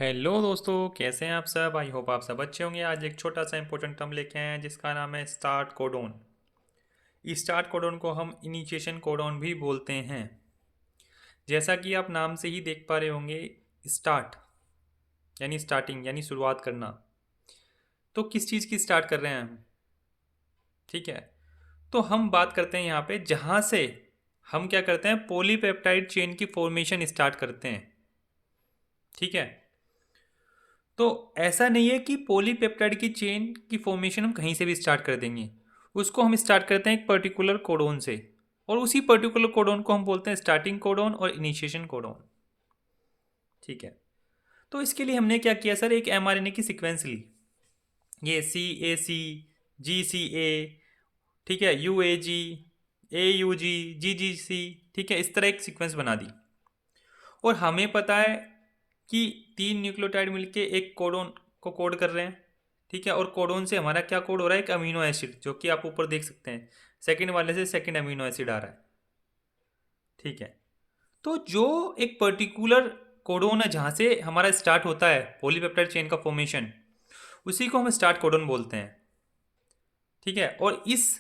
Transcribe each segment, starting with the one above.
Hello दोस्तों, कैसे हैं आप सब। आई होप आप सब अच्छे होंगे। आज एक छोटा सा इंपॉर्टेंट टर्म लेके आए हैं जिसका नाम है स्टार्ट कोडोन। इस स्टार्ट कोडोन को हम इनिशिएशन कोडोन भी बोलते हैं। जैसा कि आप नाम से ही देख पा रहे होंगे, स्टार्ट यानी स्टार्टिंग यानी शुरुआत करना। तो किस चीज़ की स्टार्ट कर रहे हैं हम? ठीक है, तो हम बात करते हैं यहाँ पे जहाँ से हम क्या करते हैं, पॉलीपेप्टाइड चेन की फॉर्मेशन स्टार्ट करते हैं। ठीक है, तो ऐसा नहीं है कि पॉलीपेप्टाइड की चेन की फॉर्मेशन हम कहीं से भी स्टार्ट कर देंगे। उसको हम स्टार्ट करते हैं एक पर्टिकुलर कोडोन से, और उसी पर्टिकुलर कोडोन को हम बोलते हैं स्टार्टिंग कोडोन और इनिशिएशन कोडोन। ठीक है, तो इसके लिए हमने क्या किया सर, एक एमआरएनए की सीक्वेंस ली। ये CAC, GCA, ठीक है, UAG, AUG, GGC, ठीक है, इस तरह एक सीक्वेंस बना दी। और हमें पता है कि 3 न्यूक्लियोटाइड मिलके एक कोडोन को कोड कर रहे हैं। ठीक है, और कोडोन से हमारा क्या कोड हो रहा है, एक अमीनो एसिड, जो कि आप ऊपर देख सकते हैं, सेकंड वाले से सेकंड अमीनो एसिड आ रहा है। ठीक है, तो जो एक पर्टिकुलर कोडोन है जहाँ से हमारा स्टार्ट होता है पॉलीपेप्टाइड चेन का फॉर्मेशन, उसी को हम स्टार्ट कोडोन बोलते हैं। ठीक है, और इस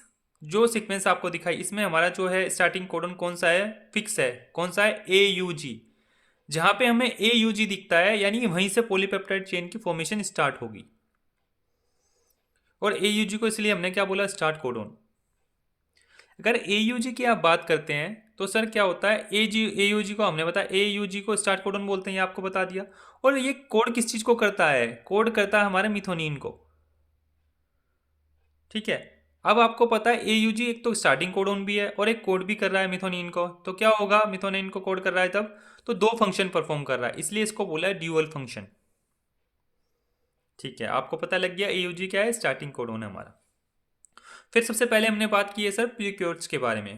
जो सीक्वेंस आपको दिखाई, इसमें हमारा जो है स्टार्टिंग कोडोन कौन सा है, फिक्स है। कौन सा है, AUG। जहां पे हमें AUG दिखता है यानी वहीं से पॉलीपेप्टाइड चेन की फॉर्मेशन स्टार्ट होगी। और AUG को इसलिए हमने क्या बोला, स्टार्ट कोडोन। अगर AUG की आप बात करते हैं तो सर क्या होता है, AUG को हमने बताया, AUG को स्टार्ट कोडोन बोलते हैं, ये आपको बता दिया। और ये कोड किस चीज को करता है, कोड करता है हमारे मिथोनिन को। ठीक है, अब आपको पता है AUG एक तो स्टार्टिंग कोडोन भी है और एक कोड भी कर रहा है मिथोनिन को, तो क्या होगा, मिथोनिन को कोड कर रहा है तब तो दो फंक्शन परफॉर्म कर रहा है, इसलिए इसको बोला है ड्यूअल फंक्शन। ठीक है, आपको पता लग गया AUG क्या है, स्टार्टिंग कोडोन है हमारा। फिर सबसे पहले हमने बात की है सर प्रीक्योर्स के बारे में।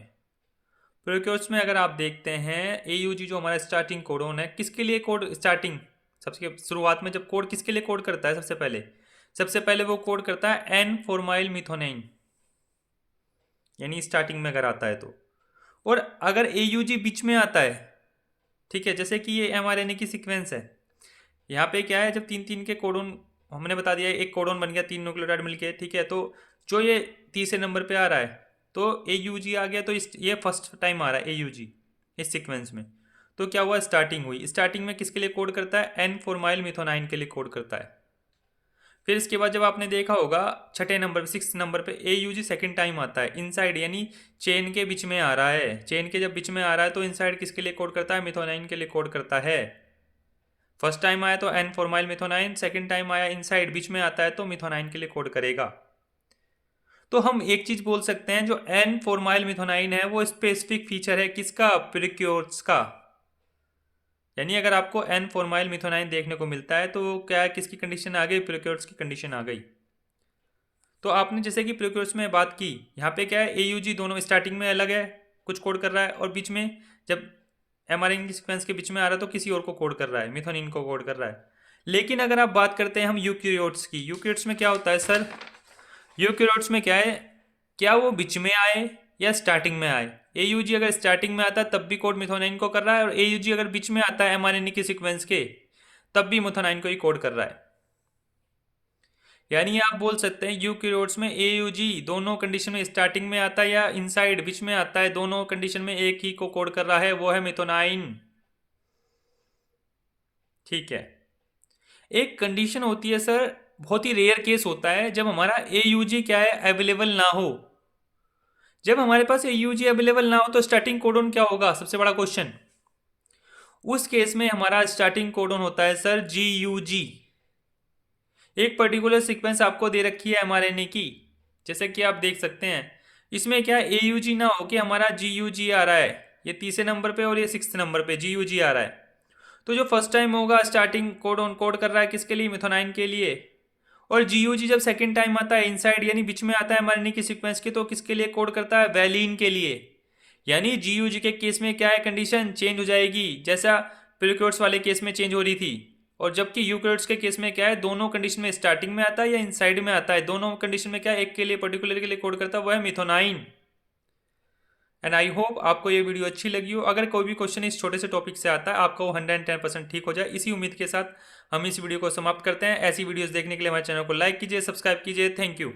प्रीक्योर्स में अगर आप देखते हैं, AUG जो हमारा स्टार्टिंग कोडोन है, किसके लिए कोड स्टार्टिंग, सबसे शुरुआत में जब कोड किसके लिए कोड करता है, सबसे पहले वो कोड करता है N फॉर्माइल मिथोनाइन, यानी स्टार्टिंग में अगर आता है तो। और अगर AUG बीच में आता है, ठीक है, जैसे कि ये mRNA की सीक्वेंस है, यहाँ पे क्या है, जब तीन तीन के कोडोन हमने बता दिया, एक कोडोन बन गया 3 न्यूक्लियोटाइड मिलके। ठीक है, तो जो ये तीसरे नंबर पे आ रहा है तो AUG आ गया, तो ये फर्स्ट टाइम आ रहा है AUG इस सीक्वेंस में। तो क्या हुआ, स्टार्टिंग हुई। स्टार्टिंग में किसके लिए कोड करता है, N फॉर्माइल मिथोनाइन के लिए कोड करता है। फिर इसके बाद जब आपने देखा होगा छठे नंबर पे, 6 नंबर पे AUG सेकंड टाइम आता है इनसाइड, यानी चेन के बीच में आ रहा है। चेन के जब बीच में आ रहा है तो इनसाइड किसके लिए कोड करता है, मिथोनाइन के लिए कोड करता है। फर्स्ट टाइम आया तो N फॉर्माइल मिथोनाइन, सेकंड टाइम आया इनसाइड बीच में आता है तो मिथोनाइन के लिए कोड करेगा। तो हम एक चीज बोल सकते हैं, जो N फॉर्माइल मिथोनाइन है वो स्पेसिफिक फीचर है किसका, प्रीक्योर्स का। यानी अगर आपको N फॉर्माइल मिथोनाइन देखने को मिलता है तो क्या, किसकी कंडीशन आ गई, प्रीक्योर्स की कंडीशन आ गई। तो आपने जैसे कि प्रीक्योर्स में बात की, यहाँ पे क्या है, AUG दोनों स्टार्टिंग में अलग है, कुछ कोड कर रहा है, और बीच में जब mRNA की सीक्वेंस के बीच में आ रहा है तो किसी और को कोड कर रहा है, मिथोनिन को कोड कर रहा है। लेकिन अगर आप बात करते हैं हम यूकैरियोट्स की, यूकैरियोट्स में क्या होता है सर, यूकैरियोट्स में क्या है, क्या वो बीच में आए या स्टार्टिंग में आए। AUG अगर स्टार्टिंग में आता है तब भी कोड मिथोनाइन को कर रहा है, और AUG अगर बीच में आता है mRNA की सीक्वेंस के, तब भी मिथोनाइन को ही कोड कर रहा है। यानी आप बोल सकते हैं यूकैरियोट्स में AUG दोनों कंडीशन में, स्टार्टिंग में आता है या इनसाइड बीच में आता है, दोनों कंडीशन में एक ही को कोड कर रहा है, वो है मिथोनाइन। ठीक है, एक कंडीशन होती है सर, बहुत ही रेयर केस होता है जब हमारा AUG क्या है, अवेलेबल ना हो। जब हमारे पास AUG अवेलेबल ना हो तो स्टार्टिंग कोडोन क्या होगा, सबसे बड़ा क्वेश्चन। उस केस में हमारा स्टार्टिंग कोडोन होता है सर GUG। एक पर्टिकुलर सीक्वेंस आपको दे रखी है mRNA की, जैसे कि आप देख सकते हैं, इसमें क्या AUG ना हो कि हमारा GUG आ रहा है, ये तीसरे नंबर पे और ये 6 नंबर पे GUG आ रहा है। तो जो फर्स्ट टाइम होगा स्टार्टिंग कोडोन कोड कर रहा है किसके लिए, मिथोनाइन के लिए। और GUG जब सेकंड टाइम आता है इनसाइड यानी बीच में आता है mRNA की सीक्वेंस के, तो किसके लिए कोड करता है, वैलिन के लिए। यानी GUG के केस में क्या है, कंडीशन चेंज हो जाएगी, जैसा प्रीक्योर्स वाले केस में चेंज हो रही थी। और जबकि यूकैरियोट्स के केस में क्या है, दोनों कंडीशन में स्टार्टिंग में आता है या इनसाइड में आता है, दोनों कंडीशन में क्या है, एक के लिए पर्टिकुलर के लिए कोड करता है, वो है मिथोनाइन। एंड आई होप आपको ये वीडियो अच्छी लगी हो। अगर कोई भी क्वेश्चन इस छोटे से टॉपिक से आता है आपका वो 110% ठीक हो जाए, इसी उम्मीद के साथ हम इस वीडियो को समाप्त करते हैं। ऐसी वीडियोस देखने के लिए हमारे चैनल को लाइक कीजिए, सब्सक्राइब कीजिए। Thank you.